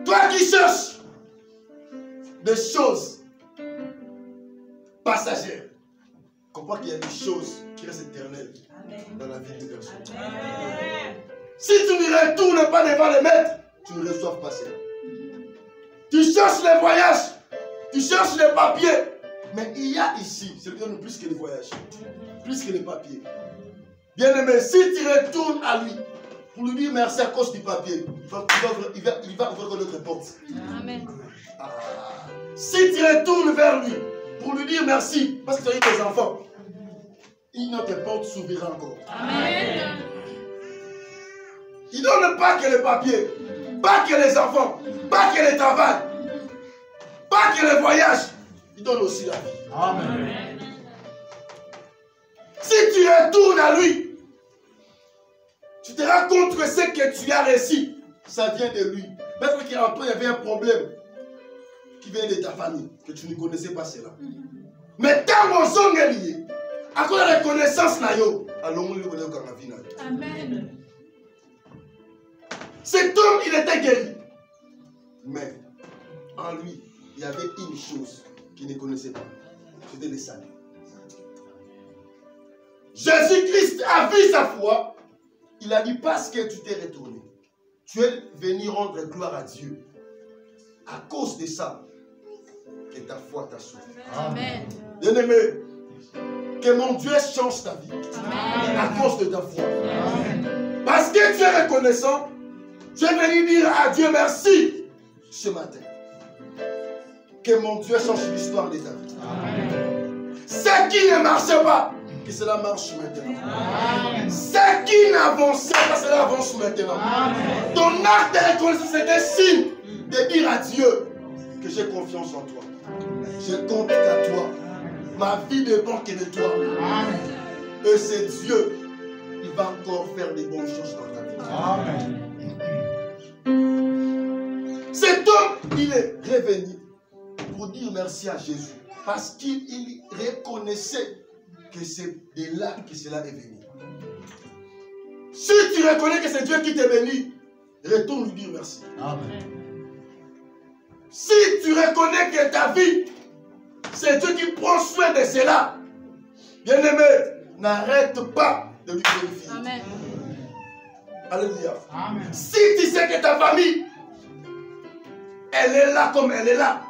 Toi qui cherches des choses passagères, comprends qu'il y a des choses qui restent éternelles dans la vie d'une personne. Si tu ne retournes pas devant les maîtres, tu ne reçois pas cela. Tu cherches les voyages, tu cherches les papiers, mais il y a ici, c'est plus que les voyages, plus que les papiers. Bien aimé, si tu retournes à lui pour lui dire merci à cause du papier, il va ouvrir notre porte. Amen. Si tu retournes vers lui pour lui dire merci parce que tu as eu tes enfants, notre porte s'ouvrira encore. Amen. Il ne donne pas que les papiers, pas que les enfants, pas que le travail, pas que les voyages. Il donne aussi la vie. Amen. Si tu retournes à lui, tu te rends compte que ce que tu as réussi, ça vient de lui. Peut-être qu'il y avait un problème qui vient de ta famille, que tu ne connaissais pas cela. Mais tant qu'on est lié, à cause de la reconnaissance, allons le connaître comme la vie. Amen. Cet homme, il était guéri. Mais en lui, il y avait une chose qu'il ne connaissait pas. C'était le salut. Jésus-Christ a vu sa foi. Il a dit parce que tu t'es retourné. Tu es venu rendre gloire à Dieu. À cause de ça, que ta foi t'a sauvé. Amen. Bien-aimé, que mon Dieu change ta vie. Amen. À cause de ta foi. Amen. Parce que tu es reconnaissant, tu es venu dire à Dieu merci ce matin. Que mon Dieu change l'histoire de ta vie. Amen. Ce qui ne marchait pas, que cela marche maintenant. Amen. Ce qui n'avançait pas, cela avance maintenant. Amen. Ton acte de reconnaissance, c'est un signe de dire à Dieu que j'ai confiance en toi. Je compte à toi. Ma vie dépend que de toi. Amen. Et c'est Dieu qui va encore faire des bonnes choses dans ta vie. Amen. Cet homme, il est revenu pour pour dire merci à Jésus. Parce qu'il reconnaissait que c'est de là que cela est venu. Si tu reconnais que c'est Dieu qui t'a béni, retourne lui dire merci. Amen. Si tu reconnais que ta vie, c'est Dieu qui prend soin de cela, bien-aimé, n'arrête pas de lui glorifier. Amen. Alléluia. Amen. Si tu sais que ta famille, elle est là comme elle est là,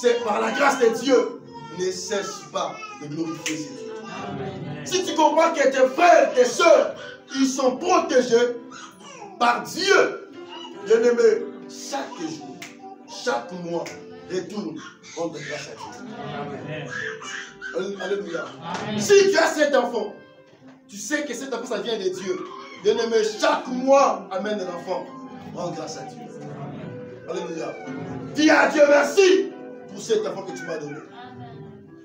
c'est par la grâce de Dieu, ne cesse pas de glorifier ses Dieu. Amen. Si tu comprends que tes frères, tes soeurs, ils sont protégés par Dieu, bien-aimé, chaque jour, chaque mois, retourne rendre grâce à Dieu. Alléluia. Amen. Si tu as cet enfant, tu sais que cet enfant, ça vient de Dieu. Bien-aimé, chaque mois, amène un enfant. Rends grâce à Dieu. Alléluia. Dis à Dieu merci pour cet enfant que tu m'as donné.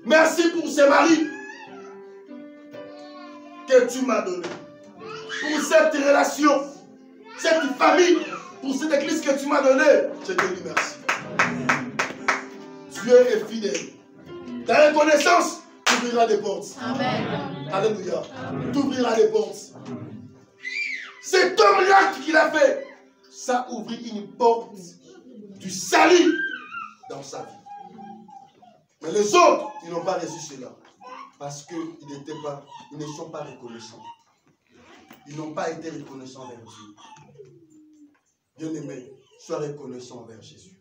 Merci pour ce mari que tu m'as donné. Pour cette relation, cette famille, pour cette église que tu m'as donnée. Je te dis merci. Dieu est fidèle. Ta reconnaissance t'ouvrira des portes. Amen. Alléluia. T'ouvrira des portes. Cet homme-là qu'il a fait, ça ouvrit une porte du salut dans sa vie. Mais les autres, ils n'ont pas reçu cela. Parce qu'ils ne sont pas reconnaissants. Ils n'ont pas été reconnaissants vers Dieu. Bien-aimé, sois reconnaissant envers Jésus.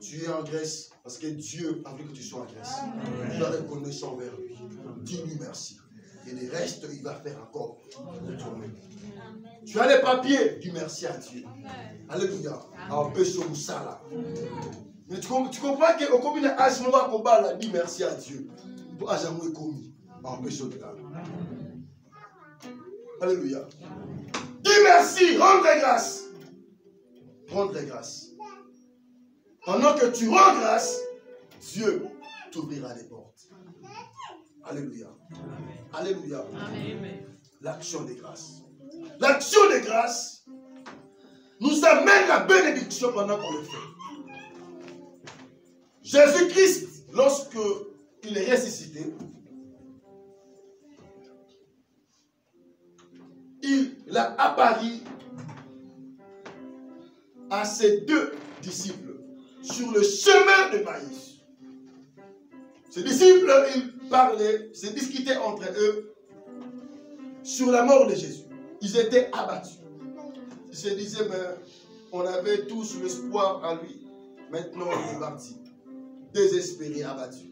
Tu es en Grèce parce que Dieu a voulu que tu sois en Grèce. Sois reconnaissant envers lui. Dis-lui merci. Et le reste, il va faire encore de toi-même. Tu as les papiers, dis merci à Dieu. Alléluia. Mais tu comprends qu'au commun de Ashmoa Kobala dit merci à Dieu. Pour Ajamou et commis. Alléluia. Dis merci, rendre grâce. Rendre grâce. Pendant que tu rends grâce, Dieu t'ouvrira les portes. Alléluia. Alléluia. L'action de grâce. L'action de grâce nous amène la bénédiction pendant qu'on le fait. Jésus-Christ, lorsque il est ressuscité, il a apparu à ses deux disciples sur le chemin de Maïs. Ces disciples, ils parlaient, se discutaient entre eux sur la mort de Jésus. Ils étaient abattus. Ils se disaient, mais on avait tous l'espoir en lui. Maintenant, il est parti. Désespéré, abattu.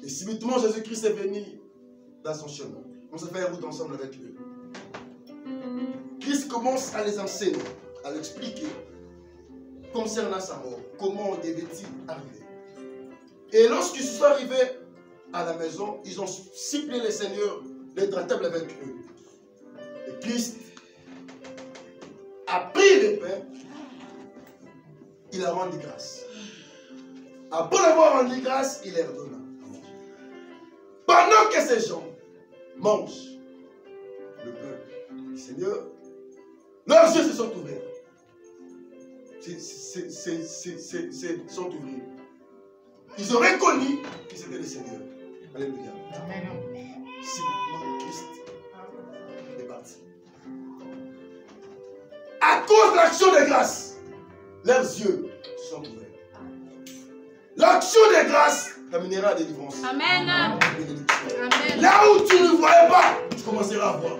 Et subitement, Jésus-Christ est venu dans son chemin. On se fait la route ensemble avec eux. Christ commence à les enseigner, à l'expliquer concernant sa mort. Comment devait-il arriver? Et lorsqu'ils sont arrivés à la maison, ils ont supplié le Seigneur d'être à table avec eux. Et Christ a pris le pain, il a rendu grâce. Après avoir rendu grâce, il leur donna. Pendant que ces gens mangent le pain du Seigneur, leurs yeux se sont ouverts. Sont ouverts. Ils ont reconnu que c'était le Seigneur. Alléluia. Subitement, Christ est parti. À cause de l'action de grâce, leurs yeux se sont ouverts. L'action de grâce t'amènera à délivrance. Amen. Amen. Là où tu ne voyais pas, tu commenceras à voir.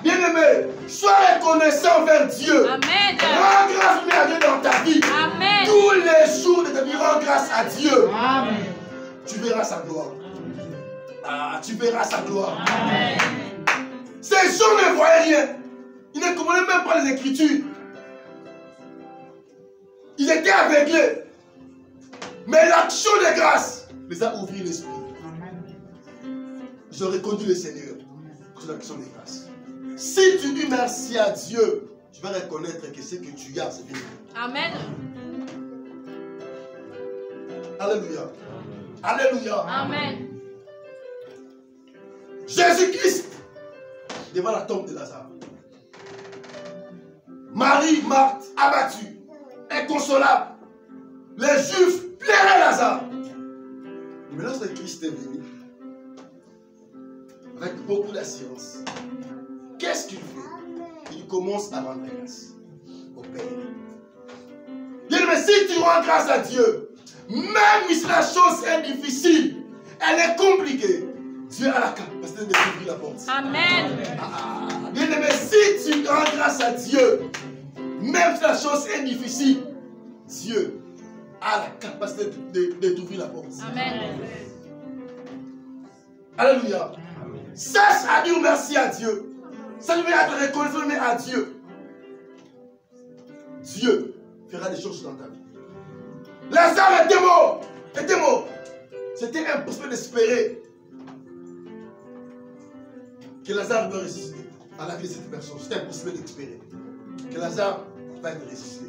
Bien-aimé, sois reconnaissant envers Dieu. Amen. Rends grâce à Dieu dans ta vie. Amen. Tous les jours de ta vie, rends grâce à Dieu. Amen. Tu verras sa gloire. Ah, tu verras sa gloire. Amen. Ces gens ne voyaient rien. Ils ne comprenaient même pas les Écritures. Ils étaient aveuglés. Mais l'action de grâce les a ouvert l'esprit. Ils ont reconnu le Seigneur pour l'action de grâce. Si tu dis merci à Dieu, tu vas reconnaître que ce que tu as, c'est fini. Amen. Alléluia. Alléluia. Amen. Jésus-Christ, devant la tombe de Lazare. Marie, Marthe, abattue, inconsolable. les Juifs plairaient Lazare. Mais lorsque Christ est venu, avec beaucoup d'assurance, qu'est-ce qu'il fait? Il commence à rendre grâce au Père. Bien, mais si tu rends grâce à Dieu, même si la chose est difficile, elle est compliquée, Dieu a la capacité d'ouvrir la porte. Amen. Bien, mais si tu rends grâce à Dieu, même si la chose est difficile, Dieu a la capacité de t'ouvrir la porte. Amen. Alléluia. Sache à dire merci à Dieu. Ça veut dire être reconnaissant à Dieu. Dieu fera des choses dans ta vie. Lazare était mort. Était mort. C'était impossible d'espérer que Lazare va ressusciter à la vie de cette personne. C'était impossible d'espérer que Lazare va être ressuscité.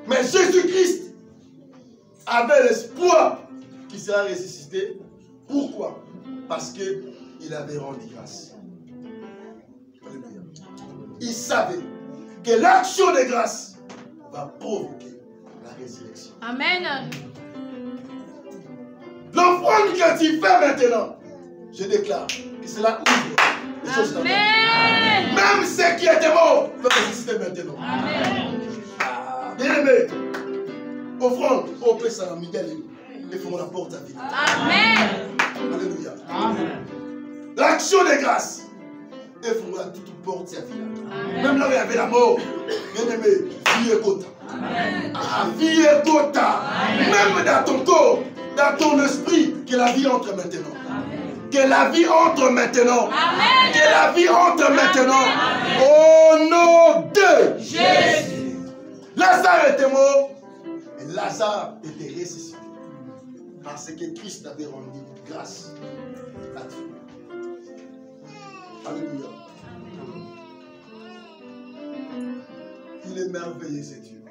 Mais Jésus-Christ avait l'espoir qu'il sera ressuscité. Pourquoi? Parce qu'il avait rendu grâce. Alléluia. Il savait que l'action de grâce va provoquer la résurrection. Amen. L'offrande que tu fais maintenant, je déclare que cela ouvre les choses dans ta vie. Amen. Même ceux qui étaient morts peuvent résister maintenant. Amen. Bien-aimé, offrande, au Père Salamidel, et feront la porte à vie. Amen. Alléluia. Amen. L'action de grâce, et feront la toute porte à vie. Même là où il y avait la mort, bien-aimé, vie est quota. Vie est quota. Même dans ton corps, dans ton esprit, que la vie entre maintenant. Que la vie entre maintenant. Amen. Que la vie entre maintenant. Au nom de Jésus. Lazare était mort et Lazare était ressuscité. Parce que Christ avait rendu grâce à Dieu. Alléluia. Il est merveilleux, ce Dieu.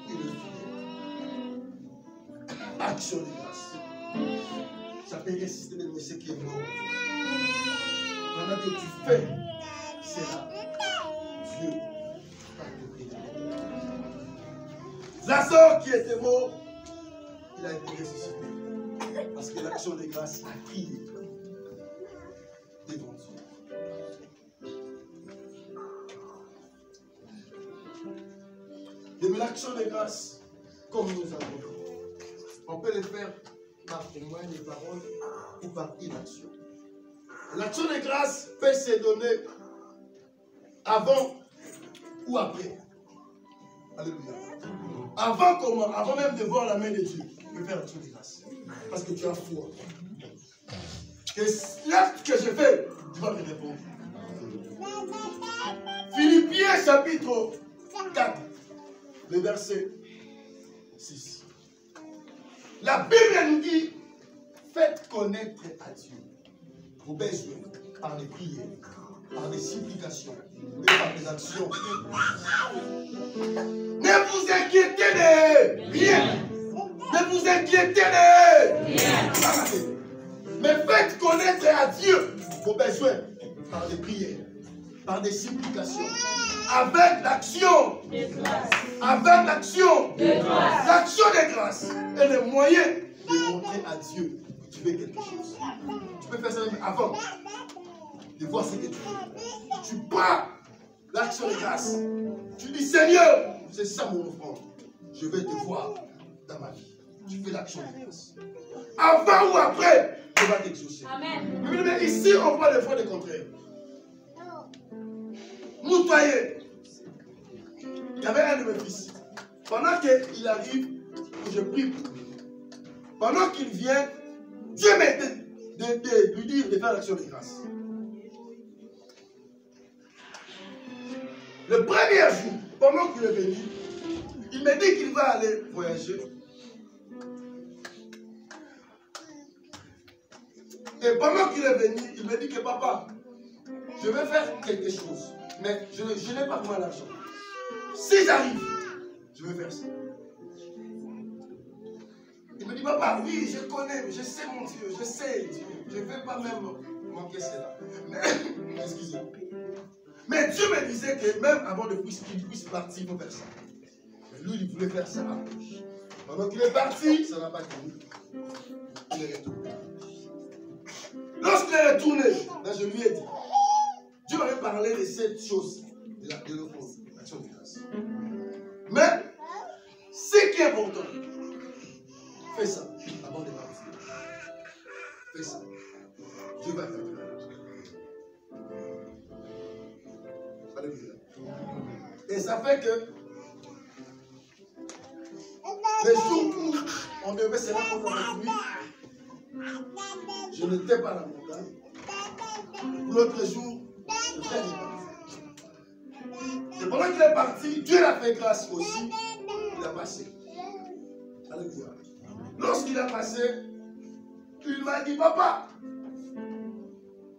Il est fidèle. Action de grâce. Ça peut ressusciter le monsieur qui est mort. Pendant que tu fais cela, Dieu va te bénir. Lazare qui était mort, il a été ressuscité. Parce que l'action de grâce a crié devant Dieu. De l'action de grâce, comme nous avons, on peut le faire par témoin de parole ou par inaction. L'action de grâce peut se donner avant ou après. Alléluia. Avant comment? Avant même de voir la main de Dieu, tu peux faire l'action de grâce. Parce que tu as foi. Que l'acte que je fais, tu vas me répondre. Philippiens chapitre 4, le verset 6. La Bible nous dit, faites connaître à Dieu vos besoins par des prières, par des supplications et par des actions. Ne vous inquiétez de rien. Ne vous inquiétez de rien. Mais faites connaître à Dieu vos besoins par des prières, par des supplications, avec l'action. Avec l'action. L'action de grâce est le moyen de montrer à Dieu que tu veux quelque chose. Tu peux faire ça même avant de voir ce que tu veux. Tu prends l'action de grâce. Tu dis, Seigneur, c'est ça mon offrande. Je vais te voir dans ma vie. Tu fais l'action de grâce. Avant ou après, Dieu va t'exaucer. Amen. Mais ici, on voit des fois le contraire. Nous, voyez, il y avait un de mes fils. Pendant qu'il arrive, je prie pour lui. Pendant qu'il vient, Dieu m'aide de lui dire de faire l'action de grâce. Le premier jour, pendant qu'il est venu, il me dit qu'il va aller voyager. Et pendant qu'il est venu, il me dit que papa, je vais faire quelque chose, mais je n'ai pas vraiment l'argent. Si j'arrive, je vais faire ça. Il me dit, papa, oui, je connais, je sais mon Dieu, je ne vais pas même manquer cela. Mais, excusez-moi. Mais Dieu me disait que même avant qu'il puisse partir, il faut faire ça. Mais lui, il voulait faire ça à gauche. Pendant qu'il est parti, ça n'a pas tenu. Il est retourné. Lorsqu'il est retourné, là, je lui ai dit, Dieu m'avait parlé de cette chose, de l'action de grâce. Mais, ce qui est important, fais ça avant de partir. Fais ça. Dieu va t'aider. Alléluia. Et ça fait que les jours où on devait se rencontrer avec lui, je n'étais pas à la montagne. L'autre jour, le frère est parti. Et pendant qu'il est parti, Dieu l'a fait grâce aussi. Il a passé. Alléluia. Lorsqu'il a passé, il m'a dit, papa,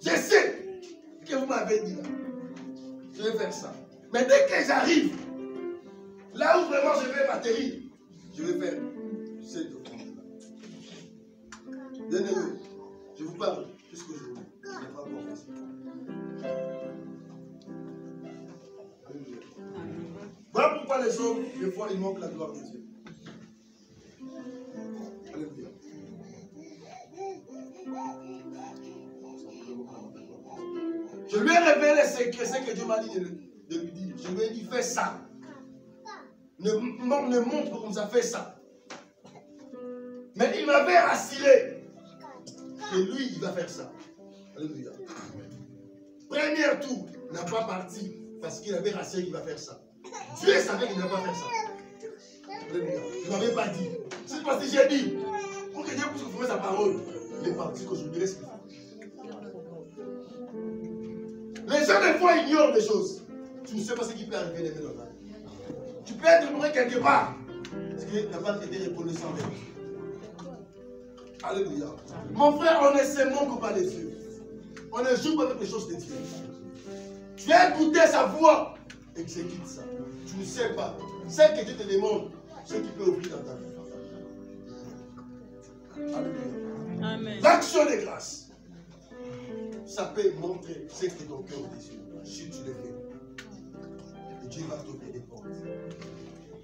je sais que vous m'avez dit là. Je vais faire ça. Mais dès que j'arrive, là où vraiment je vais m'atterrir, je vais faire cette offrande-là. Bien-aimé, je vous parle puisque je n'ai pas encore fait ça. Voilà pourquoi les hommes, des fois, ils manquent la gloire de Dieu. Alléluia. Je lui ai révélé ce que Dieu m'a dit de lui dire. Je lui ai dit, fais ça. Ne montre comme ça, fais ça. Mais il m'avait rassuré que lui, il va faire ça. Alléluia. Premier tour, il n'a pas parti parce qu'il avait rassuré qu'il va faire ça. Dieu savait qu'il ne va pas faire ça. Alléluia. Il ne m'avait pas dit. C'est parce que j'ai dit, pour que Dieu puisse confirmer sa parole, il est parti que je lui dirai ce qu'il faut. Les gens, des fois, ignorent des choses. Tu ne sais pas ce qui peut arriver les dans la vie. Tu peux être mort quelque part. Parce qu'il n'a pas été reconnaissant avec Dieu. Alléluia. Mon frère, on ne se manque pas les yeux. On ne joue pas avec les choses de Dieu. Tu vas écouter sa voix. Exécute ça. Tu ne sais pas. Ce que Dieu te demande, ce qui peut ouvrir dans ta vie. Alléluia. Amen. L'action de grâce. Ça peut montrer ce que ton cœur désire. Si tu le fais. Et Dieu va t'ouvrir des portes.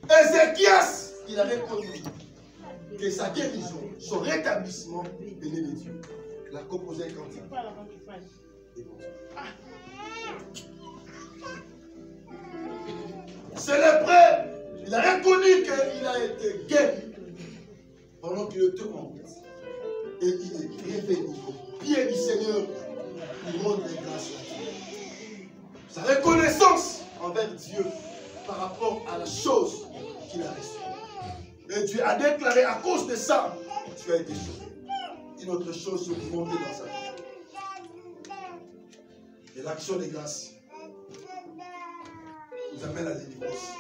Ézéchias, il a répondu que sa guérison, son rétablissement venait de Dieu. Il a composé un cantique. C'est le prêtre. Il a reconnu qu'il a été guéri pendant qu'il était en route. Et il est révélé au pied du Seigneur. Il montre les grâces à Dieu. Sa reconnaissance envers Dieu par rapport à la chose qu'il a reçue. Et Dieu a déclaré à cause de ça, tu as été sauvé. Une autre chose se monter dans sa vie. Et l'action des grâces nous amène à la délivrance.